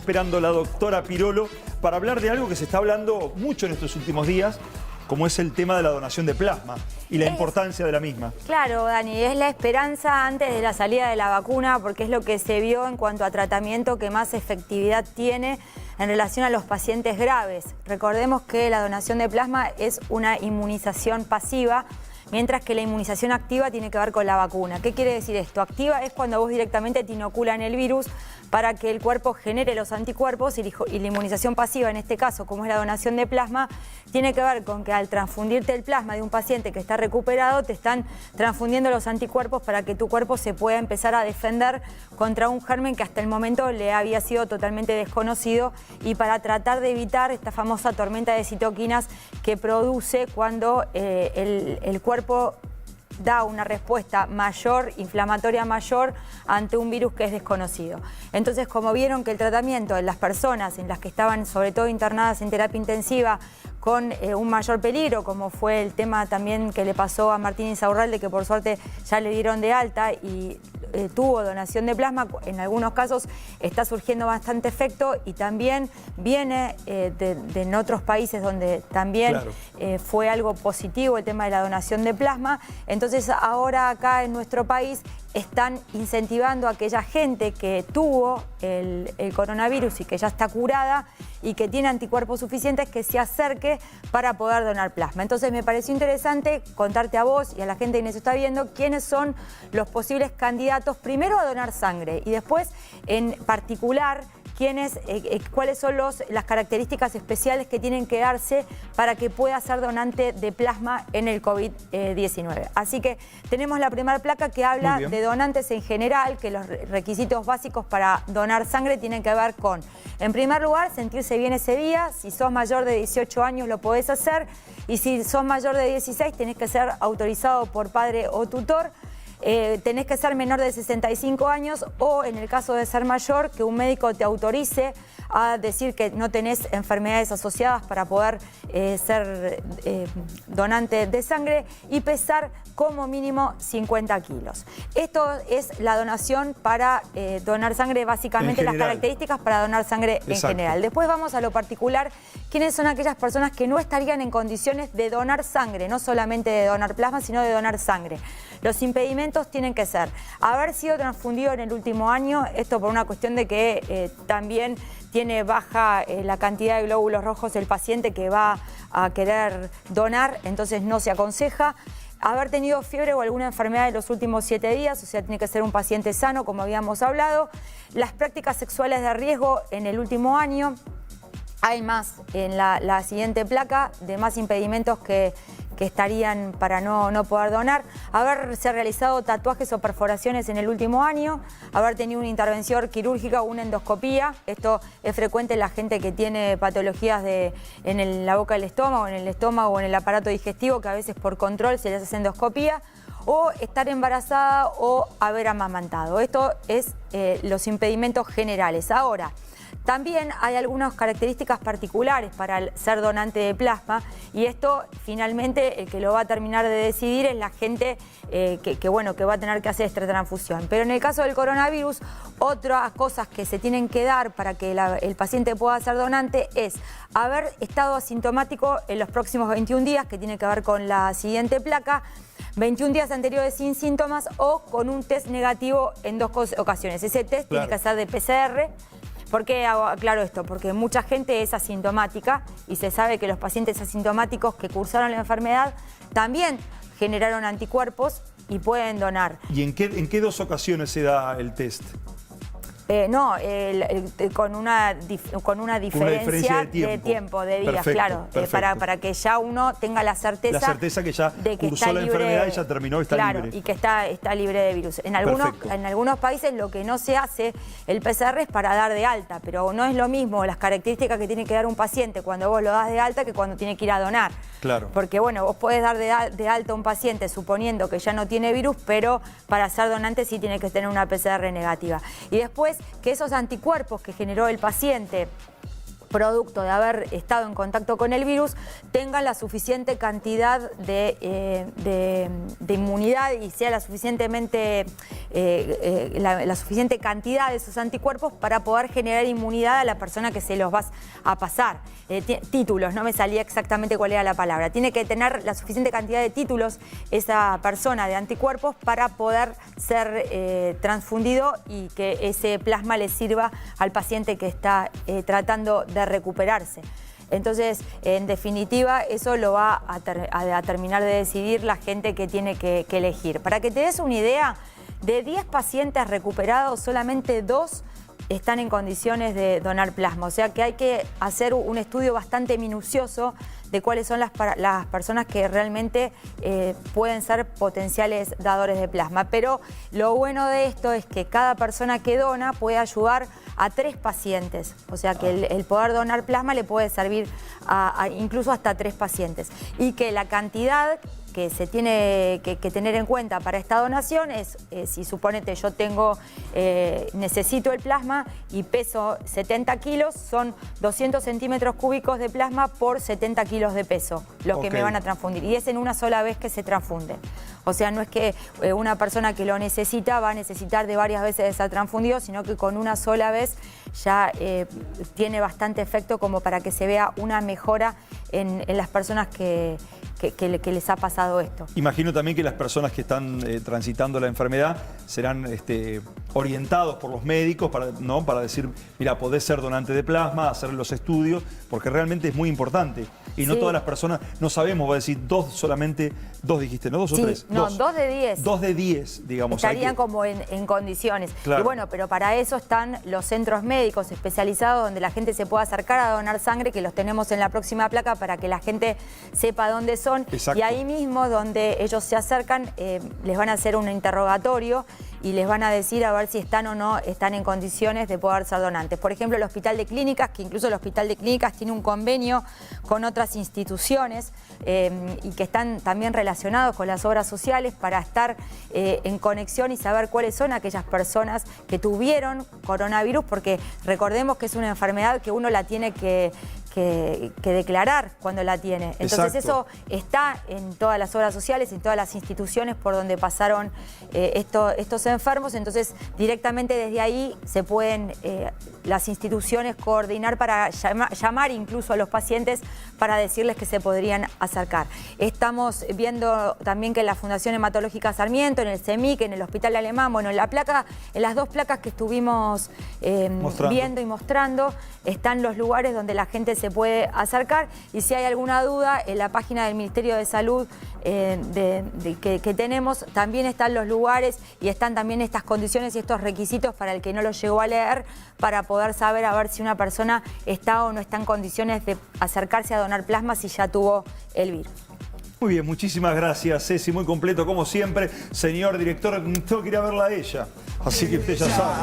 esperando la doctora Pirolo para hablar de algo que se está hablando mucho en estos últimos días, como es el tema de la donación de plasma y la importancia de la misma. Claro, Dani, es la esperanza antes de la salida de la vacuna, porque es lo que se vio en cuanto a tratamiento que más efectividad tiene en relación a los pacientes graves. Recordemos que la donación de plasma es una inmunización pasiva, mientras que la inmunización activa tiene que ver con la vacuna. ¿Qué quiere decir esto? Activa es cuando vos directamente te inoculan el virus para que el cuerpo genere los anticuerpos, y la inmunización pasiva, en este caso, como es la donación de plasma, tiene que ver con que al transfundirte el plasma de un paciente que está recuperado, te están transfundiendo los anticuerpos para que tu cuerpo se pueda empezar a defender contra un germen que hasta el momento le había sido totalmente desconocido, y para tratar de evitar esta famosa tormenta de citoquinas que produce cuando el cuerpo da una respuesta mayor, inflamatoria mayor, ante un virus que es desconocido. Entonces, como vieron que el tratamiento en las personas en las que estaban sobre todo internadas en terapia intensiva con un mayor peligro, como fue el tema también que le pasó a Martín Insaurralde, que por suerte ya le dieron de alta y tuvo donación de plasma, en algunos casos está surgiendo bastante efecto, y también viene en otros países donde también fue algo positivo el tema de la donación de plasma. Entonces ahora acá en nuestro país están incentivando a aquella gente que tuvo el coronavirus y que ya está curada y que tiene anticuerpos suficientes, que se acerque para poder donar plasma. Entonces me pareció interesante contarte a vos y a la gente que nos está viendo quiénes son los posibles candidatos, primero a donar sangre y después en particular cuáles son las características especiales que tienen que darse para que pueda ser donante de plasma en el COVID-19. Así que tenemos la primera placa que habla de donantes en general, que los requisitos básicos para donar sangre tienen que ver con, en primer lugar, sentirse bien ese día. Si sos mayor de 18 años lo podés hacer, y si sos mayor de 16 tenés que ser autorizado por padre o tutor. Tenés que ser menor de 65 años o, en el caso de ser mayor, que un médico te autorice a decir que no tenés enfermedades asociadas para poder ser donante de sangre, y pesar como mínimo 50 kilos. Esto es la donación para donar sangre, básicamente las características para donar sangre en general. Después vamos a lo particular, quiénes son aquellas personas que no estarían en condiciones de donar sangre, no solamente de donar plasma, sino de donar sangre. Los impedimentos tienen que ser haber sido transfundido en el último año, esto por una cuestión de que también tiene baja la cantidad de glóbulos rojos el paciente que va a querer donar, entonces no se aconseja. Haber tenido fiebre o alguna enfermedad en los últimos 7 días, o sea, tiene que ser un paciente sano, como habíamos hablado. Las prácticas sexuales de riesgo en el último año. Hay más en la siguiente placa de más impedimentos que estarían para no poder donar. Haberse realizado tatuajes o perforaciones en el último año, haber tenido una intervención quirúrgica o una endoscopía. Esto es frecuente en la gente que tiene patologías en la boca del estómago, en el estómago o en el aparato digestivo, que a veces por control se les hace endoscopía, o estar embarazada o haber amamantado. Esto es los impedimentos generales. Ahora, también hay algunas características particulares para ser donante de plasma, y esto finalmente el que lo va a terminar de decidir es la gente que va a tener que hacer esta transfusión. Pero en el caso del coronavirus, otras cosas que se tienen que dar para que el paciente pueda ser donante es haber estado asintomático en los próximos 21 días, que tiene que ver con la siguiente placa, 21 días anteriores sin síntomas o con un test negativo en 2 ocasiones. Ese test tiene que ser de PCR. ¿Por qué aclaro esto? Porque mucha gente es asintomática y se sabe que los pacientes asintomáticos que cursaron la enfermedad también generaron anticuerpos y pueden donar. ¿Y en qué 2 ocasiones se da el test? Con una diferencia de tiempo, de días, claro, para que ya uno tenga la certeza que ya de que cursó la enfermedad y ya terminó, está libre. Y que está libre de virus. En algunos países lo que no se hace, el PCR, es para dar de alta, pero no es lo mismo las características que tiene que dar un paciente cuando vos lo das de alta que cuando tiene que ir a donar. Claro. Porque bueno, vos podés dar de alta a un paciente suponiendo que ya no tiene virus, pero para ser donante sí tiene que tener una PCR negativa. Y después, que esos anticuerpos que generó el paciente producto de haber estado en contacto con el virus, tengan la suficiente cantidad de inmunidad y sea la suficiente cantidad de esos anticuerpos para poder generar inmunidad a la persona que se los vas a pasar. Títulos, no me salía exactamente cuál era la palabra. Tiene que tener la suficiente cantidad de títulos esa persona de anticuerpos para poder ser transfundido y que ese plasma le sirva al paciente que está tratando de recuperarse. Entonces, en definitiva, eso lo va a terminar de decidir la gente que tiene que elegir. Para que te des una idea, de 10 pacientes recuperados, solamente 2 están en condiciones de donar plasma. O sea que hay que hacer un estudio bastante minucioso de cuáles son las personas que realmente pueden ser potenciales dadores de plasma. Pero lo bueno de esto es que cada persona que dona puede ayudar a 3 pacientes. O sea que el poder donar plasma le puede servir incluso hasta 3 pacientes. Y que la cantidad que se tiene que tener en cuenta para esta donación es, si suponete yo necesito el plasma y peso 70 kilos, son 200 centímetros cúbicos de plasma por 70 kilos de peso, los que me van a transfundir. Y es en una sola vez que se transfunde. O sea, no es que una persona que lo necesita va a necesitar de varias veces de ser transfundido, sino que con una sola vez ya tiene bastante efecto como para que se vea una mejora en las personas que les ha pasado esto. Imagino también que las personas que están transitando la enfermedad serán orientados por los médicos para decir, mira, podés ser donante de plasma, hacer los estudios, porque realmente es muy importante. Y no todas las personas, no sabemos, va a decir solamente 2 dijiste, ¿no? 2 o 3. No, 2 de 10. 2 de 10, digamos. Estarían como en condiciones. Claro. Y bueno, pero para eso están los centros médicos especializados donde la gente se pueda acercar a donar sangre, que los tenemos en la próxima placa para que la gente sepa dónde son. Exacto. Y ahí mismo donde ellos se acercan, les van a hacer un interrogatorio y les van a decir a ver si están o no están en condiciones de poder ser donantes. Por ejemplo, el Hospital de Clínicas, que incluso el Hospital de Clínicas tiene un convenio con otras instituciones y que están también relacionados con las obras sociales para estar en conexión y saber cuáles son aquellas personas que tuvieron coronavirus, porque recordemos que es una enfermedad que uno la tiene que declarar cuando la tiene. Entonces eso está en todas las obras sociales, en todas las instituciones por donde pasaron estos enfermos. Entonces directamente desde ahí se pueden las instituciones coordinar para llamar incluso a los pacientes para decirles que se podrían acercar. Estamos viendo también que en la Fundación Hematológica Sarmiento, en el CEMIC, en el Hospital Alemán, bueno, en las 2 placas que estuvimos viendo y mostrando, están los lugares donde la gente se puede acercar, y si hay alguna duda, en la página del Ministerio de Salud que tenemos, también están los lugares y están también estas condiciones y estos requisitos para el que no los llegó a leer, para poder saber a ver si una persona está o no está en condiciones de acercarse a donar plasma si ya tuvo el virus. Muy bien, muchísimas gracias, Ceci, muy completo como siempre. Señor director, tengo que ir a verla a ella, así que usted ya sabe.